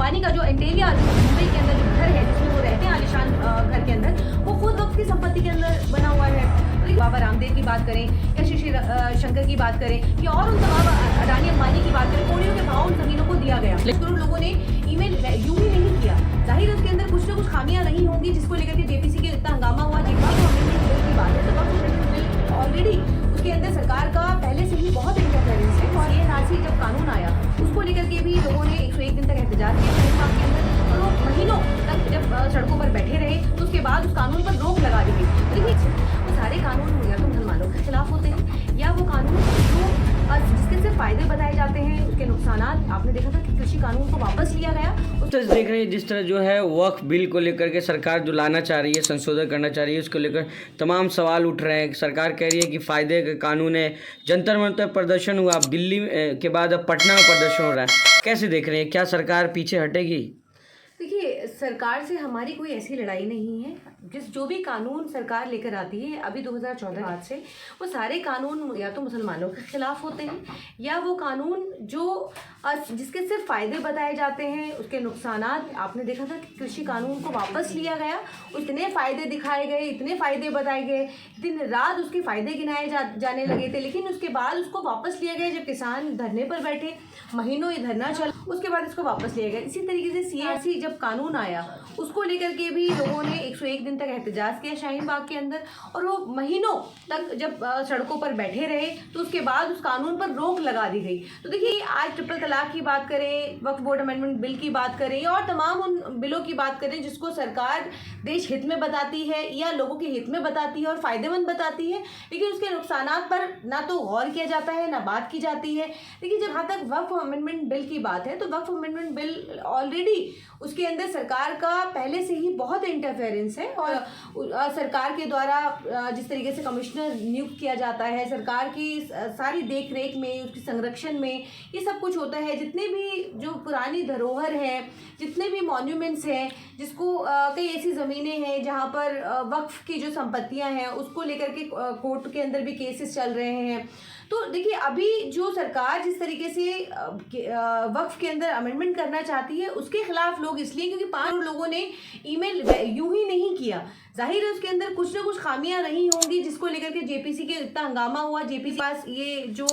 अंबानी का जो एंटेलिया जो मुंबई के अंदर जो घर है जिसमें वो रहते हैं आलिशान घर के अंदर, वो खुद वक्त की संपत्ति के अंदर बना हुआ है। बाबा रामदेव की बात करें या श्री शंकर की बात करें या और उन तमाम अडानी अंबानी की बात करें, करोड़ों के भाव उन जमीनों को दिया गया। लेकिन लोगों ने ईमेल यूं ही नहीं किया, जाहिर है उसके अंदर कुछ ना कुछ खामियां रही होंगी जिसको लेकर के जेपीसी के इतना हंगामा हुआ। की बात है तो ऑलरेडी उसके अंदर सरकार का पहले से ही बहुत इंटरफेरेंस है और ये नासी जब कानून आया उसको लेकर के भी लोगों ने 101 दिन तक एहतजाज किया के अंदर, और महीनों तक जब सड़कों पर बैठे रहे तो उसके बाद उस कानून पर रोक लगा दी गई। देखिए वो सारे कानून या तो मुसलमानों के खिलाफ होते हैं या वो कानून जो जिसके सिर्फ फायदे बताए जाते हैं, उसके नुकसान। आपने देखा था कि कृषि कानून को वापस लिया गया। देख रहे हैं जिस तरह जो है वक्फ बिल को लेकर के सरकार जो लाना चाह रही है, संशोधन करना चाह रही है, उसको लेकर तमाम सवाल उठ रहे हैं। सरकार कह रही है कि फ़ायदे का कानून है। जंतर मंतर प्रदर्शन हुआ, दिल्ली के बाद अब पटना में प्रदर्शन हो रहा है। कैसे देख रहे हैं, क्या सरकार पीछे हटेगी? देखिए सरकार से हमारी कोई ऐसी लड़ाई नहीं है। जो भी कानून सरकार लेकर आती है अभी 2014 बाद से, वो सारे कानून या तो मुसलमानों के खिलाफ होते हैं या वो कानून जो जिसके सिर्फ फ़ायदे बताए जाते हैं, उसके नुकसान। आपने देखा था कि कृषि कानून को वापस लिया गया, इतने फ़ायदे दिखाए गए, इतने फ़ायदे बताए गए, दिन रात उसके फ़ायदे गिनाए जाने लगे थे, लेकिन उसके बाद उसको वापस लिया गया। जब किसान धरने पर बैठे, महीनों ये धरना चला, उसके बाद इसको वापस लिया गया। इसी तरीके से सीआरसी जब कानून आया उसको लेकर के भी लोगों ने 101 दिन तक एहतजाज किया शाहीन बाग के अंदर, और वो महीनों तक जब सड़कों पर बैठे रहे तो उसके बाद उस कानून पर रोक लगा दी गई। तो देखिए आज ट्रिपल तलाक की बात करें, वक्फ बोर्ड अमेंडमेंट बिल की बात करें और तमाम उन बिलों की बात करें जिसको सरकार देश हित में बताती है या लोगों के हित में बताती है और फ़ायदेमंद बताती है, लेकिन उसके नुकसान पर ना तो गौर किया जाता है ना बात की जाती है। देखिए जहाँ तक वक्फ अमेंडमेंट बिल की बात है तो वक्फ अमेंडमेंट बिल ऑलरेडी उसके अंदर सरकार का पहले से ही बहुत इंटरफेरेंस है और सरकार के द्वारा जिस तरीके से कमिश्नर नियुक्त किया जाता है, सरकार की सारी देख रेख में, उसके संरक्षण में ये सब कुछ होता है। जितने भी जो पुरानी धरोहर है, जितने भी मॉन्यूमेंट्स हैं, जिसको कई ऐसी ज़मीनें हैं जहाँ पर वक्फ की जो संपत्तियाँ हैं उसको लेकर के कोर्ट के अंदर भी केसेस चल रहे हैं। तो देखिए अभी जो सरकार जिस तरीके से वक्फ के अंदर अमेंडमेंट करना चाहती है उसके खिलाफ लोग इसलिए क्योंकि 5 लोगों ने ईमेल यूं ही नहीं किया, जाहिर है उसके अंदर कुछ ना कुछ खामियां रही होंगी जिसको लेकर के जेपीसी के इतना हंगामा हुआ। जेपीसी पास ये जो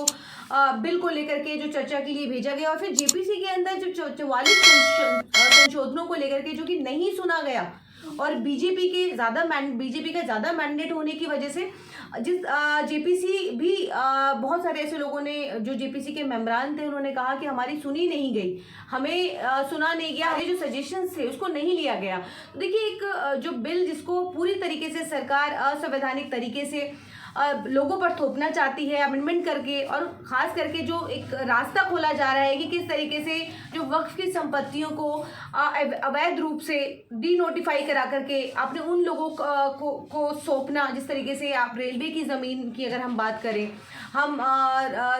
बिल को लेकर के जो चर्चा के लिए भेजा गया और फिर जेपीसी के अंदर जो 44 संशोधनों को लेकर के जो कि नहीं सुना गया और बीजेपी का ज़्यादा मैंडेट होने की वजह से जिस जेपीसी भी बहुत सारे ऐसे लोगों ने जो जेपीसी के मेंबरान थे उन्होंने कहा कि हमारी सुनी नहीं गई, हमें सुना नहीं गया, हमारे जो सजेशंस थे उसको नहीं लिया गया। तो देखिए एक जो बिल जिसको पूरी तरीके से सरकार असंवैधानिक तरीके से लोगों पर थोपना चाहती है अमेंडमेंट करके, और ख़ास करके जो एक रास्ता खोला जा रहा है कि किस तरीके से जो वक्फ की संपत्तियों को अवैध रूप से डी नोटिफाई करा करके आपने उन लोगों को सौंपना, जिस तरीके से आप रेलवे की ज़मीन की अगर हम बात करें, हम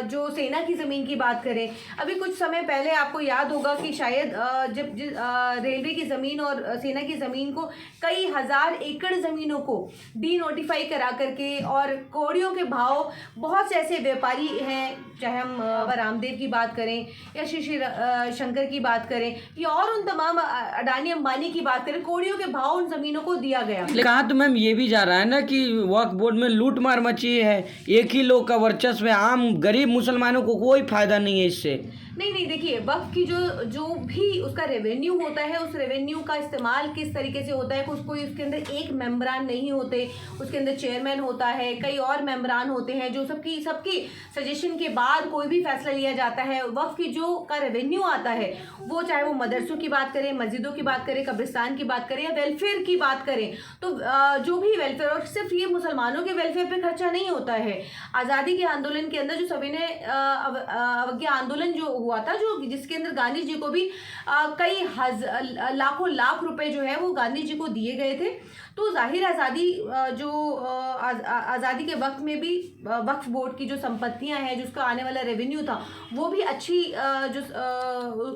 जो सेना की ज़मीन की बात करें, अभी कुछ समय पहले आपको याद होगा कि शायद जब रेलवे की ज़मीन और सेना की ज़मीन को कई हज़ार एकड़ ज़मीनों को डी नोटिफाई करा करके और करोड़ों के भाव, बहुत से ऐसे व्यापारी हैं, चाहे हम रामदेव की बात करें या श्री शंकर की बात करें या और उन तमाम अडानी अंबानी की बात करें, करोड़ों के भाव उन ज़मीनों को दिया गया। कहा तो मैम ये भी जा रहा है ना कि वक्फ बोर्ड में लूट मार मची है, एक ही लोग का वर्चस्व है, आम गरीब मुसलमानों को कोई फायदा नहीं है इससे। नहीं देखिए वक्फ की जो भी उसका रेवेन्यू होता है, उस रेवेन्यू का इस्तेमाल किस तरीके से होता है, कोई उसके अंदर एक मेंबरान नहीं होते, उसके अंदर चेयरमैन होता है, कई और मेंबरान होते हैं जो सबकी सजेशन के बाद कोई भी फैसला लिया जाता है। वक्फ की जो का रेवेन्यू आता है वो चाहे वो मदरसों की बात करें, मस्जिदों की बात करें, कब्रिस्तान की बात करें या वेलफेयर की बात करें, तो जो भी वेलफेयर, और सिर्फ ये मुसलमानों के वेलफेयर पर खर्चा नहीं होता है। आज़ादी के आंदोलन के अंदर जो सविनय अवज्ञा आंदोलन जो हुआ था, जो जिसके अंदर गांधी जी को भी कई लाखों लाख रुपए जो है वो गांधी जी को दिए गए थे। तो जाहिर आज़ादी के वक्त में भी वक्फ बोर्ड की जो संपत्तियां हैं, जिसका आने वाला रेवेन्यू था वो भी अच्छी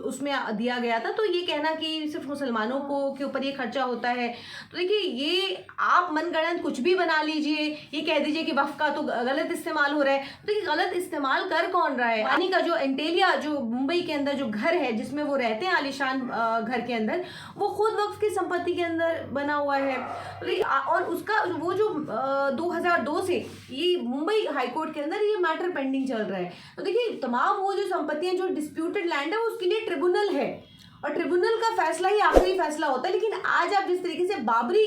उसमें दिया गया था। तो ये कहना कि सिर्फ मुसलमानों के ऊपर ये खर्चा होता है, तो देखिए ये आप मनगढ़ंत कुछ भी बना लीजिए, ये कह दीजिए कि वक्फ का तो गलत इस्तेमाल हो रहा है। तो ये गलत इस्तेमाल कर कौन रहा है? पानी का जो एंटेलिया जो जो मुंबई के अंदर जो घर है जिसमें वो रहते हैं आलीशान घर के अंदर, वो खुद वक्फ की संपत्ति के अंदर बना हुआ है। और उसका वो जो 2002 से ये मुंबई हाईकोर्ट के अंदर ये मैटर पेंडिंग चल रहा है। तो देखिए तमाम वो जो संपत्तियां जो डिस्प्यूटेड लैंड है उसके लिए ट्रिब्यूनल है और ट्रिब्यूनल का फैसला ही आखिरी फैसला होता है। लेकिन आज आप जिस तरीके से बाबरी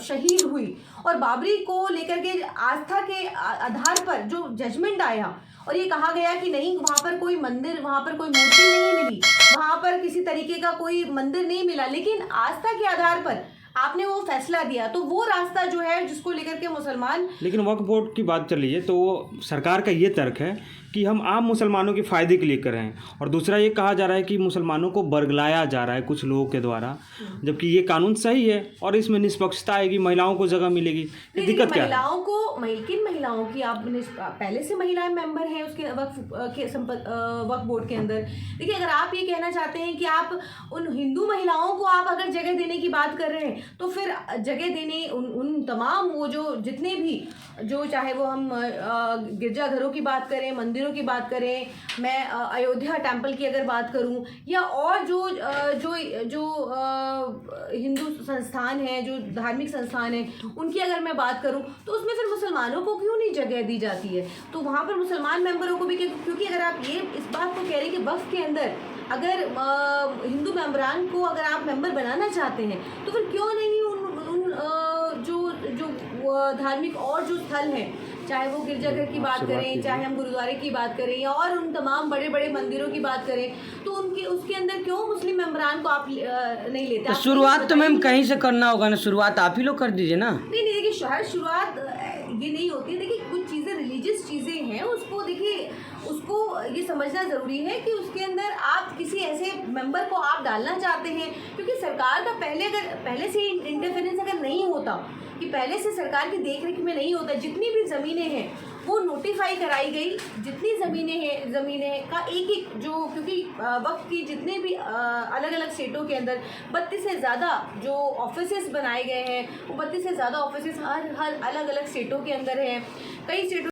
शहीद हुई और बाबरी को लेकर के आस्था के आधार पर जो जजमेंट आया और ये कहा गया कि नहीं वहाँ पर कोई मंदिर, वहाँ पर कोई मूर्ति नहीं मिली, वहाँ पर किसी तरीके का कोई मंदिर नहीं मिला, लेकिन आस्था के आधार पर आपने वो फैसला दिया, तो वो रास्ता जो है जिसको लेकर के मुसलमान। लेकिन वक्फ बोर्ड की बात चल रही है तो वो सरकार का ये तर्क है कि हम आम मुसलमानों के फ़ायदे के लिए कर रहे हैं, और दूसरा ये कहा जा रहा है कि मुसलमानों को बरगलाया जा रहा है कुछ लोगों के द्वारा, जबकि ये कानून सही है और इसमें निष्पक्षता आएगी, महिलाओं को जगह मिलेगी। दिक्कत क्या है? महिलाओं को, किन महिलाओं की आप पहले से महिलाएं मेंबर हैं उसके वक्फ बोर्ड के अंदर। देखिए अगर आप ये कहना चाहते हैं कि आप उन हिंदू महिलाओं को आप अगर जगह देने की बात कर रहे हैं तो फिर जगह देने उन तमाम वो जो जितने भी जो चाहे वो हम गिरजाघरों की बात करें, मंदिरों की बात करें, मैं अयोध्या टेम्पल की अगर बात करूं, या और जो जो जो हिंदू संस्थान हैं, जो धार्मिक संस्थान हैं, उनकी अगर मैं बात करूं तो उसमें फिर मुसलमानों को क्यों नहीं जगह दी जाती है? तो वहाँ पर मुसलमान मेंबरों को भी, क्योंकि अगर आप ये इस बात को कह रहे हैं कि वक्फ के अंदर अगर हिंदू मेंबरान को अगर आप मेंबर बनाना चाहते हैं तो फिर क्यों नहीं उन जो धार्मिक और जो स्थल हैं, चाहे वो गिरजाघर की बात करें, चाहे हम गुरुद्वारे की बात करें, या और उन तमाम बड़े बड़े मंदिरों की बात करें, तो उनके उसके अंदर क्यों मुस्लिम मेंबरान को आप नहीं लेते? तो शुरुआत तो मैम कहीं से करना होगा ना, शुरुआत आप ही लोग कर दीजिए ना। नहीं देखिए हर शुरुआत ये नहीं होती है। देखिए कुछ चीज़ें रिलीजियस चीज़ें हैं, उसको देखिए उसको ये समझना ज़रूरी है कि उसके अंदर आप किसी ऐसे मेंबर को आप डालना चाहते हैं, क्योंकि सरकार का पहले से इंटरफेरेंस अगर नहीं होता, कि पहले से सरकार की देखरेख में नहीं होता, जितनी भी ज़मीनें हैं वो नोटिफाई कराई गई, जितनी ज़मीनें का एक जो, क्योंकि वक्त की जितने भी अलग अलग स्टेटों के अंदर 32 से ज़्यादा जो ऑफिसेस बनाए गए हैं, वो 32 से ज़्यादा ऑफिसेस हर अलग अलग स्टेटों के अंदर हैं। कई स्टेटों